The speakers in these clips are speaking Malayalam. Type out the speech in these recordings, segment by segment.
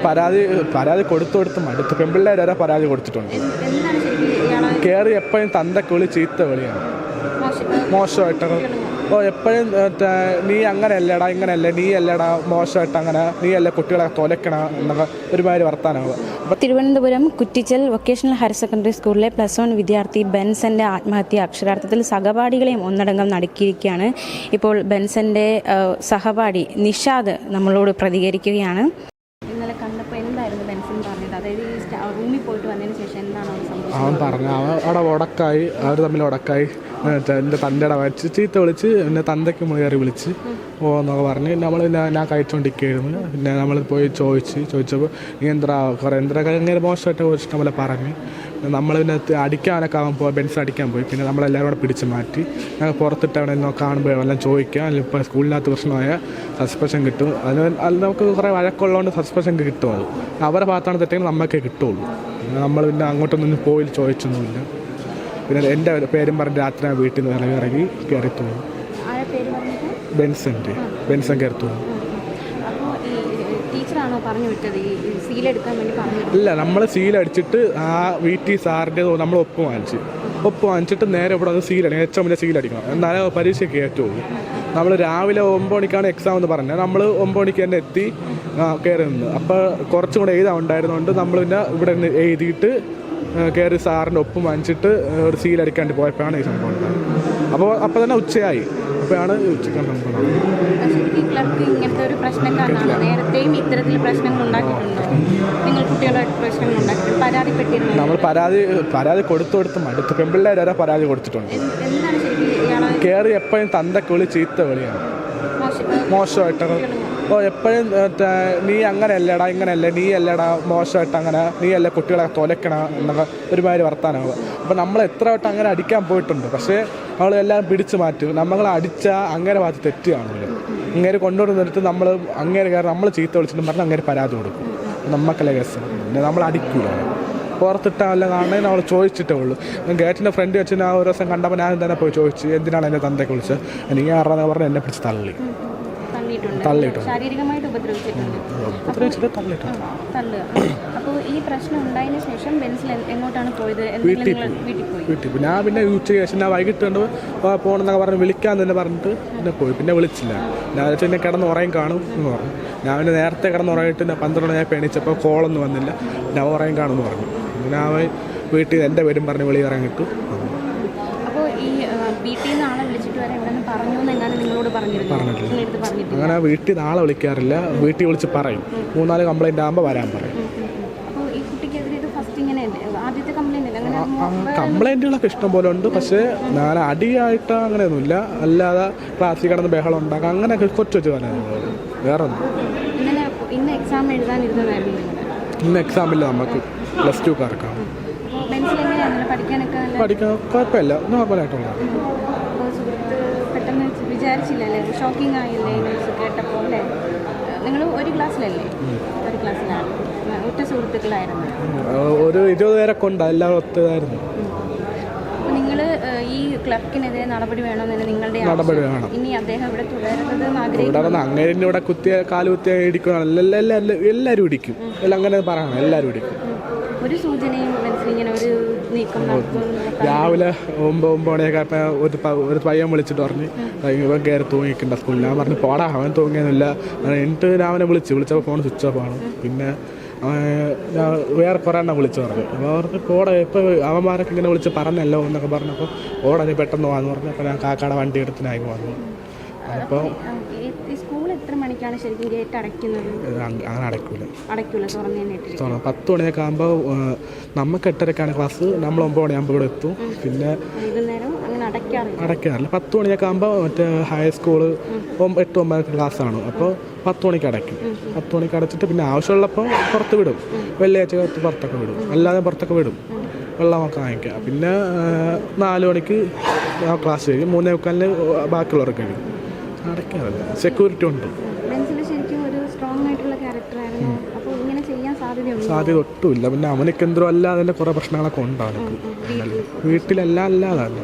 പരാതി കൊടുത്ത് മടുത്ത്. പെൺപിള്ളേർ വരെ പരാതി കൊടുത്തിട്ടുണ്ട്. കയറി എപ്പോഴും തന്തക്ക് വിളി ചീത്ത വിളിയാണ്, മോശമായിട്ട്. എപ്പോഴും നീ അങ്ങനെ അല്ലടാ, ഇങ്ങനെയല്ലേ, നീ അല്ലടാ മോശമായിട്ട്, അങ്ങനെ നീ അല്ല കുട്ടികളെ തൊലക്കണം എന്നൊക്കെ ഒരുമാതിരി വർത്താനങ്ങൾ. Thiruvananthapuram Kuttichal vocational higher secondary സ്കൂളിലെ +1 വിദ്യാർത്ഥി ബെൻസന്റെ ആത്മഹത്യ അക്ഷരാർത്ഥത്തിൽ സഹപാഠികളെയും ഒന്നടങ്കം നടുക്കിയിരിക്കുകയാണ്. ഇപ്പോൾ ബെൻസന്റെ സഹപാഠി നിഷാദ് നമ്മളോട് പ്രതികരിക്കുകയാണ്. ഇന്നലെ കണ്ടപ്പോൾ എന്തായിരുന്നു ബെൻസൻ പറഞ്ഞത്? അതായത് ഈ റൂമിൽ പോയിട്ട് വന്നതിന് ശേഷം എന്താണ് അവൻ പറഞ്ഞത്? അവിടെ ഉടക്കായി, അവർ തമ്മിൽ ഉടക്കായി. എൻ്റെ തന്തയുടെ വച്ച് ചീത്ത വിളിച്ച്, പിന്നെ തന്തയ്ക്ക് കയറി വിളിച്ച് എന്നൊക്കെ പറഞ്ഞ് ഞാൻ കഴിച്ചുകൊണ്ടിരിക്കുകയായിരുന്നു. പിന്നെ നമ്മൾ പോയി ചോദിച്ചപ്പോൾ നീ എന്തൊക്കെ ഇങ്ങനെ മോശമായിട്ട് ഇഷ്ടം പോലെ പറഞ്ഞ് നമ്മൾ പിന്നെ അടിക്കാനൊക്കെ ബെൻസ് അടിക്കാൻ പോയി. പിന്നെ നമ്മളെല്ലാവരും കൂടെ പിടിച്ച് മാറ്റി ഞങ്ങൾ പുറത്തിട്ട് അവിടെ നിന്ന് കാണുമ്പോൾ എല്ലാം ചോദിക്കാം. അതിലിപ്പോൾ സ്കൂളിനകത്ത് പ്രശ്നമായ സസ്പെൻഷൻ കിട്ടും. അത് നമുക്ക് കുറേ വഴക്കുള്ളതുകൊണ്ട് സസ്പെൻഷൻ കിട്ടും. അത് അവരുടെ ഭാഗത്താണ് തെറ്റെങ്കിൽ നമുക്കേ കിട്ടുള്ളൂ. നമ്മൾ പിന്നെ അങ്ങോട്ടൊന്നും പോയി ചോദിച്ചൊന്നുമില്ല. പിന്നെ എൻ്റെ പേരും പറഞ്ഞ് രാത്രി വീട്ടിൽ നിന്ന് ഇറങ്ങി കയറി തോന്നും. ബെൻസൻ കയറി തോന്നും. ഇല്ല, നമ്മൾ സീലടിച്ചിട്ട് ആ വീട്ടിൽ സാറിൻ്റെ നമ്മൾ ഒപ്പ് വാങ്ങിച്ചിട്ട് നേരെ ഇവിടെ വന്ന് സീലടിക്കണം. ഏറ്റവും വലിയ സീലടിക്കണം, എന്നാലേ പരീക്ഷയ്ക്ക് കയറ്റുള്ളൂ. നമ്മൾ രാവിലെ 9 മണിക്കാണ് എക്സാം എന്ന് പറഞ്ഞത്. നമ്മൾ 9 മണിക്ക് തന്നെ എത്തി കയറി നിന്ന്. അപ്പോൾ കുറച്ചും കൂടെ എഴുതാൻ ഉണ്ടായിരുന്നുകൊണ്ട് നമ്മൾ പിന്നെ ഇവിടെ നിന്ന് എഴുതിയിട്ട് കയറി സാറിൻ്റെ ഒപ്പം വാങ്ങിച്ചിട്ട് ഒരു സീലടിക്കാണ്ട് പോയപ്പോഴാണ് ഈ സംഭവം ഉണ്ടായത്. അപ്പോൾ തന്നെ ഉച്ചയായി. അപ്പോഴാണ് ഉച്ചയ്ക്ക് സംഭവം. നമ്മൾ പരാതി കൊടുത്ത് മടുത്ത്. പെൺപിള്ളേർ വരെ പരാതി കൊടുത്തിട്ടുണ്ട്. കയറി എപ്പോഴും തന്തക്ക് വിളി ചീത്ത വിളിയാണ്, മോശമായിട്ട്. എപ്പോഴും നീ അങ്ങനെ അല്ലടാ, ഇങ്ങനെയല്ലേ, നീ അല്ലടാ മോശമായിട്ട്, അങ്ങനെ നീ അല്ല കുട്ടികളെ തൊലക്കണം എന്നൊക്കെ ഒരുമാതിരി വർത്താനങ്ങൾ. അപ്പോൾ നമ്മൾ എത്ര വട്ടം അങ്ങനെ അടിക്കാൻ പോയിട്ടുണ്ട്. പക്ഷേ നമ്മളെല്ലാം പിടിച്ച് മാറ്റും. നമ്മളെ അടിച്ചാൽ അങ്ങനെ ഭാഗത്ത് തെറ്റുകയാണല്ലോ. ഇങ്ങനെ കൊണ്ടുവന്നിട്ട് നമ്മൾ അങ്ങനെ കയറി നമ്മൾ ചീത്ത വിളിച്ചിട്ട് പറഞ്ഞാൽ അങ്ങനെ പരാതി കൊടുക്കും. നമുക്കല്ലേ കേസ്. പിന്നെ നമ്മൾ അടിക്കൂല. പുറത്തിട്ടല്ല കാണണമെങ്കിൽ നമ്മൾ ചോദിച്ചിട്ടേ ഉള്ളൂ. ഗേറ്റിൻ്റെ ഫ്രണ്ട് വെച്ച് ഞാൻ ഒരു ദിവസം കണ്ടപ്പോൾ ഞാൻ തന്നെ പോയി ചോദിച്ചു, എന്തിനാണ് എൻ്റെ തന്തയ്ക്ക് വിളിച്ചത്? നീ ആറാന്ന് പറഞ്ഞ് എന്നെ പിടിച്ച് തള്ളിയിട്ടുണ്ട്. വീട്ടിൽ ഞാൻ പിന്നെ ഉച്ചയ്ക്ക് ശേഷം ഞാൻ വൈകിട്ട് കണ്ട് പോകണമെന്നൊക്കെ പറഞ്ഞ് വിളിക്കാൻ തന്നെ പറഞ്ഞിട്ട് പിന്നെ പോയി. പിന്നെ വിളിച്ചില്ല. ഞാൻ വെച്ചാൽ എന്നെ കിടന്ന് ഉറയും കാണും എന്ന് പറഞ്ഞു. ഞാൻ പിന്നെ നേരത്തെ കിടന്നുറങ്ങിയിട്ട് 12 മണിയായപ്പോൾ എണീച്ചപ്പോൾ കോളൊന്നും വന്നില്ല. ഞാൻ ഉറയും കാണുമെന്ന് പറഞ്ഞു. പിന്നെ ആ വീട്ടിൽ എൻ്റെ പേരും പറഞ്ഞ് വിളി ഇറങ്ങിയിട്ടു. അങ്ങനെ വീട്ടിൽ നാളെ വിളിക്കാറില്ല. വീട്ടിൽ വിളിച്ച് പറയും. 3-4 കംപ്ലൈൻ്റ് ആകുമ്പോൾ വരാൻ പറയും. കംപ്ലൈൻറ്റുകളൊക്കെ ഇഷ്ടം പോലെ ഉണ്ട്. പക്ഷേ ഞാൻ അടിയായിട്ട് അങ്ങനെയൊന്നുമില്ല. അല്ലാതെ ക്ലാസ്സിൽ കിടന്ന് ബഹളം ഉണ്ടാക്കാം, അങ്ങനെയൊക്കെ കൊച്ചു പറയാനുള്ളത്. വേറെ ഒന്നും. ഇന്ന് എക്സാമില്ല നമുക്ക്, +2-കാർക്കാണ്. പഠിക്കാൻ കുഴപ്പമില്ല, നോർമലായിട്ടുള്ള. ഷോക്കിംഗ് ആയില്ലേ ന്യൂസ് കേട്ടപ്പോൾ? അല്ലേ, നിങ്ങൾ ഒരു ക്ലാസ്സിലല്ലേ? ഒരു ക്ലാസ്സിലാണ്. ഒറ്റ സുഹൃത്തുക്കളായിരുന്നു. ഒരു 20 പേരൊക്കെ ഉണ്ട്, എല്ലാവരും ഒത്തതായിരുന്നു. നിങ്ങൾ ഈ ക്ലർക്കിനെതിരെ നടപടി വേണമെന്ന് നിങ്ങളുടെ നടപടി വേണം. ഇനി അദ്ദേഹം ഇവിടെ തുടരുന്നത് അങ്ങനെ ഇവിടെ കാലുകുത്തിയ ഇടിക്കണം. എല്ലാവരും ഇടിക്കും. അങ്ങനെ പറയണം, എല്ലാവരും ഇടിക്കും. ഒരു സൂചനയും ഇങ്ങനെ ഒരു നീക്കം രാവിലെ 9 മണിയൊക്കെ ഒരു പയ്യൻ വിളിച്ചിട്ട് പറഞ്ഞ് ഇവൻ കയറി തൂങ്ങിക്കണ്ട സ്കൂളിൽ. ഞാൻ പറഞ്ഞു പോടാ, അവൻ തൂങ്ങിയൊന്നുമില്ല. എന്നിട്ട് ഞാൻ അവനെ വിളിച്ചപ്പോൾ ഫോൺ സ്വിച്ച് ഓഫ് ആണ്. പിന്നെ വേറെ കുറേ എണ്ണം വിളിച്ചു പറഞ്ഞു. അപ്പോൾ അവർക്ക് പോടാ, ഇപ്പോൾ അവന്മാരൊക്കെ ഇങ്ങനെ വിളിച്ച് പറഞ്ഞല്ലോ എന്നൊക്കെ പറഞ്ഞപ്പോൾ ഓടാ നീ പെട്ടെന്ന് വാന്ന് പറഞ്ഞു. അപ്പോൾ ഞാൻ കാക്കയുടെ വണ്ടി എടുത്ത് ഞാൻ വന്നു. അപ്പോൾ അങ്ങനെ അടയ്ക്കൂല. 10 മണിയൊക്കെ ആകുമ്പോൾ നമുക്ക് 8:30ക്കാണ് ക്ലാസ്. നമ്മൾ 9 മണിയാകുമ്പോൾ ഇവിടെ എത്തും. പിന്നെ അടയ്ക്കാറില്ല. 10 മണിയൊക്കെ ആകുമ്പോൾ മറ്റേ ഹൈസ്കൂള് 8-9 ക്ലാസ്സാണ്. അപ്പോൾ 10 മണിക്ക് അടയ്ക്കും. 10 മണിക്ക് അടച്ചിട്ട് പിന്നെ ആവശ്യമുള്ളപ്പോൾ പുറത്ത് വിടും. വെള്ളിയാഴ്ച പുറത്തൊക്കെ വിടും. അല്ലാതെ പുറത്തൊക്കെ വിടും. വെള്ളമൊക്കെ വാങ്ങിക്കുക. പിന്നെ 4 മണിക്ക് ക്ലാസ് കഴിയും. 3:15 ബാക്കിയുള്ളവർക്ക് കഴിയും. അടയ്ക്കാറില്ല. സെക്യൂരിറ്റി ഉണ്ട്. സാധ്യത ഒട്ടുമില്ല. പിന്നെ അവനക്ക് എന്തോ അല്ലാതെ തന്നെ കുറേ പ്രശ്നങ്ങളൊക്കെ ഉണ്ട് അവനക്ക്. വീട്ടിലെല്ലാം അല്ലാതാണ്.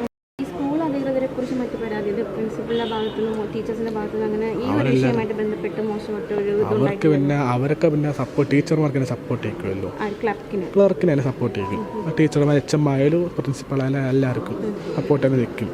അവർക്ക് പിന്നെ സപ്പോർട്ട് ടീച്ചർമാർക്ക് തന്നെ സപ്പോർട്ട് ചെയ്യിക്കുമല്ലോ. ക്ലർക്കിനെ സപ്പോർട്ട് ചെയ്യും. ടീച്ചർമാർ HM ആയാലും പ്രിൻസിപ്പൾ ആയാലും എല്ലാവർക്കും സപ്പോർട്ട് തന്നെ നിൽക്കും.